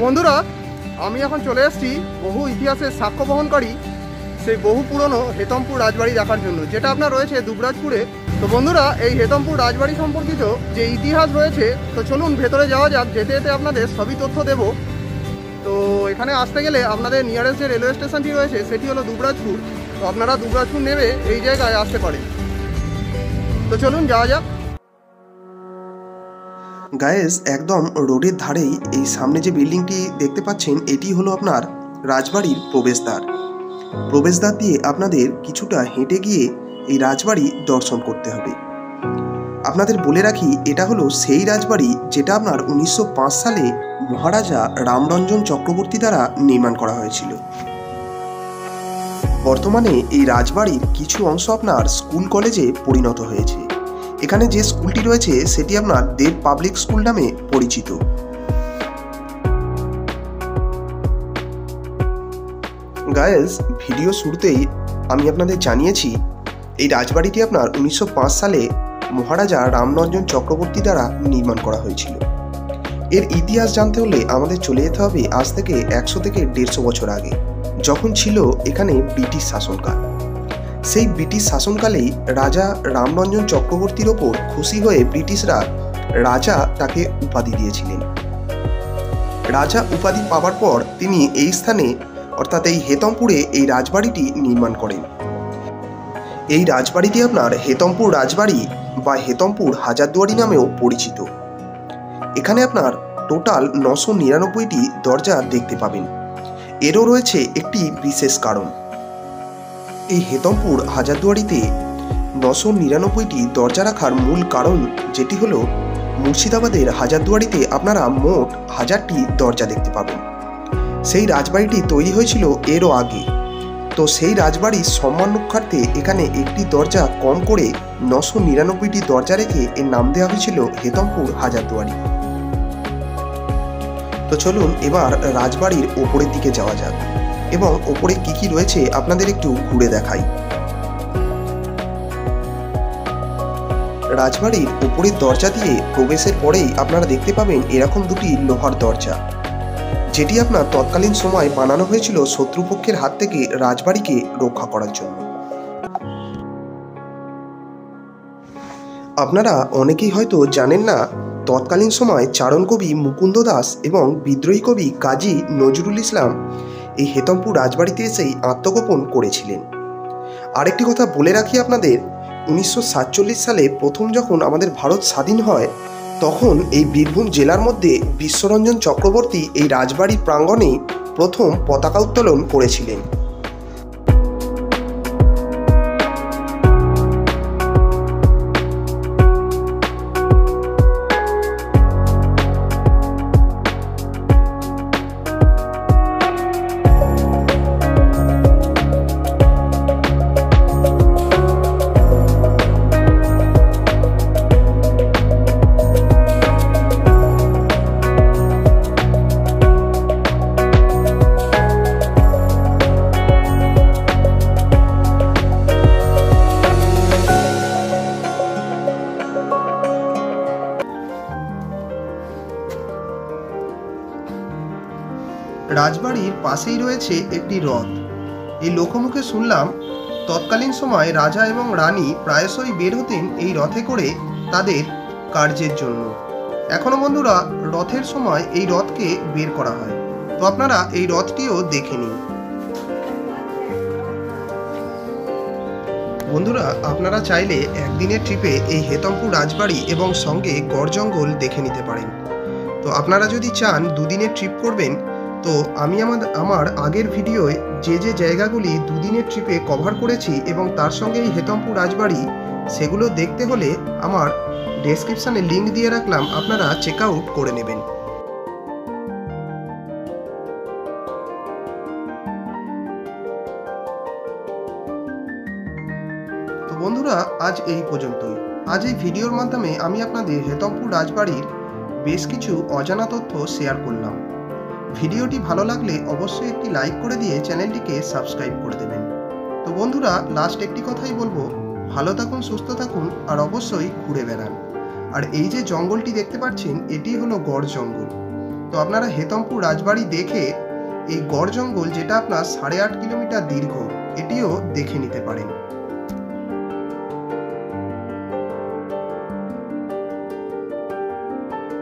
বন্ধুরা, আমি এখন চলে এসেছি বহু ইতিহাসের সাক্ষ্য বহনকারী সেই বহু পুরনো হেতমপুর রাজবাড়ি দেখার জন্য, যেটা আপনার রয়েছে দুবরাজপুরে। তো বন্ধুরা, এই হেতমপুর রাজবাড়ি সম্পর্কিত যে ইতিহাস রয়েছে, তো চলুন ভেতরে যাওয়া যাক। যেতে যেতে আপনাদের সবই তথ্য দেব। তো এখানে আসতে গেলে আপনাদের নিয়ারেস্ট যে রেলওয়ে স্টেশনটি রয়েছে সেটি হলো দুবরাজপুর। তো আপনারা দুবরাজপুর নেমে এই জায়গায় আসতে পারেন। তো চলুন যাওয়া যাক। গায়েস, একদম রোডের ধারেই এই সামনে যে বিল্ডিংটি দেখতে পাচ্ছেন, এটি হলো আপনার রাজবাড়ির প্রবেশদ্বার। প্রবেশদ্বার দিয়ে আপনাদের কিছুটা হেঁটে গিয়ে এই রাজবাড়ি দর্শন করতে হবে। আপনাদের বলে রাখি, এটা হলো সেই রাজবাড়ি যেটা আপনার 1905 সালে মহারাজা রামরঞ্জন চক্রবর্তী দ্বারা নির্মাণ করা হয়েছিল। বর্তমানে এই রাজবাড়ির কিছু অংশ আপনার স্কুল কলেজে পরিণত হয়েছে। এখানে যে স্কুলটি রয়েছে সেটি আপনার দেব পাবলিক স্কুল নামে পরিচিত। গাইস, ভিডিও শুরুতেই আমি আপনাদের জানিয়েছি এই রাজবাড়িটি আপনার 1905 সালে মহারাজা রামরঞ্জন চক্রবর্তী দ্বারা নির্মাণ করা হয়েছিল। এর ইতিহাস জানতে হলে আমাদের চলে যেতে হবে আজ থেকে 100 থেকে 150 বছর আগে, যখন ছিল এখানে ব্রিটিশ শাসনকাল। সেই ব্রিটিশ শাসনকালেই রাজা রামরঞ্জন চক্রবর্তীর ওপর খুশি হয়ে ব্রিটিশরা রাজা তাকে উপাধি দিয়েছিলেন। রাজা উপাধি পাওয়ার পর তিনি এই স্থানে অর্থাৎ এই হেতমপুরে এই রাজবাড়িটি নির্মাণ করেন। এই রাজবাড়িটি আপনার হেতমপুর রাজবাড়ি বা হেতমপুর হাজারদুয়ারি নামেও পরিচিত। এখানে আপনার টোটাল 999টি দরজা দেখতে পাবেন। এরও রয়েছে একটি বিশেষ কারণ। এই হেতমপুর হাজারদুয়ারিতে 999টি দরজা রাখার মূল কারণ যেটি হলো, মুর্শিদাবাদের হাজারদুয়ারিতে আপনারা মোট 1000টি দরজা দেখতে পাবেন। সেই রাজবাড়িটি তৈরি হয়েছিল এরও আগে। তো সেই রাজবাড়ির সম্মান রক্ষার্থে এখানে একটি দরজা কম করে 999টি দরজা রেখে এর নাম দেওয়া হয়েছিল হেতমপুর হাজারদুয়ারি। তো চলুন এবার রাজবাড়ির ওপরের দিকে যাওয়া যাক এবং ওপরে কি কি রয়েছে আপনাদের একটু ঘুরে দেখাই। রাজবাড়ির ওপরের দরজা দিয়ে প্রবেশের পরেই আপনারা দেখতে পাবেন এরকম দুটি লোহার দরজা, যেটি আপনার তৎকালীন সময় বানানো হয়েছিল শত্রুপক্ষের হাত থেকে রাজবাড়িকে রক্ষা করার জন্য। আপনারা অনেকেই হয়তো জানেন না, তৎকালীন সময় চারণ কবি মুকুন্দ দাস এবং বিদ্রোহী কবি কাজী নজরুল ইসলাম এই হেতমপুর রাজবাড়িতে এসেই আত্মগোপন করেছিলেন। আরেকটি কথা বলে রাখি আপনাদের, 1947 সালে প্রথম যখন আমাদের ভারত স্বাধীন হয়, তখন এই বীরভূম জেলার মধ্যে বিশ্বরঞ্জন চক্রবর্তী এই রাজবাড়ির প্রাঙ্গণে প্রথম পতাকা উত্তোলন করেছিলেন। রাজবাড়ির পাশেই রয়েছে একটি রথ। এই লোকমুখে শুনলাম তৎকালীন সময় রাজা এবং রানী প্রায়শই বের হতেন এই রথে করে তাদের কার্যের জন্য। এখনো বন্ধুরা রথের সময় এই রথকে বের করা হয়। তো আপনারা এই রথটিও দেখে নিন। বন্ধুরা, আপনারা চাইলে একদিনের ট্রিপে এই হেতমপুর রাজবাড়ি এবং সঙ্গে গড় জঙ্গল দেখে নিতে পারেন। তো আপনারা যদি চান দুদিনের ট্রিপ করবেন, তো আমি আমার আগের ভিডিওয় যে যে জায়গাগুলি দুদিনের ট্রিপে কভার করেছি এবং তার সঙ্গে এই হেতমপুর রাজবাড়ি, সেগুলো দেখতে হলে আমার ডেসক্রিপশানে লিঙ্ক দিয়ে রাখলাম, আপনারা চেক আউট করে নেবেন। তো বন্ধুরা, আজ এই পর্যন্তই। আজ এই ভিডিওর মাধ্যমে আমি আপনাদের হেতমপুর রাজবাড়ির বেশ কিছু অজানা তথ্য শেয়ার করলাম। ভিডিওটি ভালো লাগলে অবশ্যই একটি লাইক করে দিয়ে চ্যানেলটিকে সাবস্ক্রাইব করে দেবেন। তো বন্ধুরা, লাস্ট একটি কথাই বলবো, ভালো থাকুন, সুস্থ থাকুন আর অবশ্যই ঘুরে বেড়ান। আর এই যে জঙ্গলটি দেখতে পাচ্ছেন, এটি হলো গড় জঙ্গল। তো আপনারা হেতমপুর রাজবাড়ি দেখে এই গড় জঙ্গল, যেটা আপনার 8.5 কিলোমিটার দীর্ঘ, এটিও দেখে নিতে পারেন।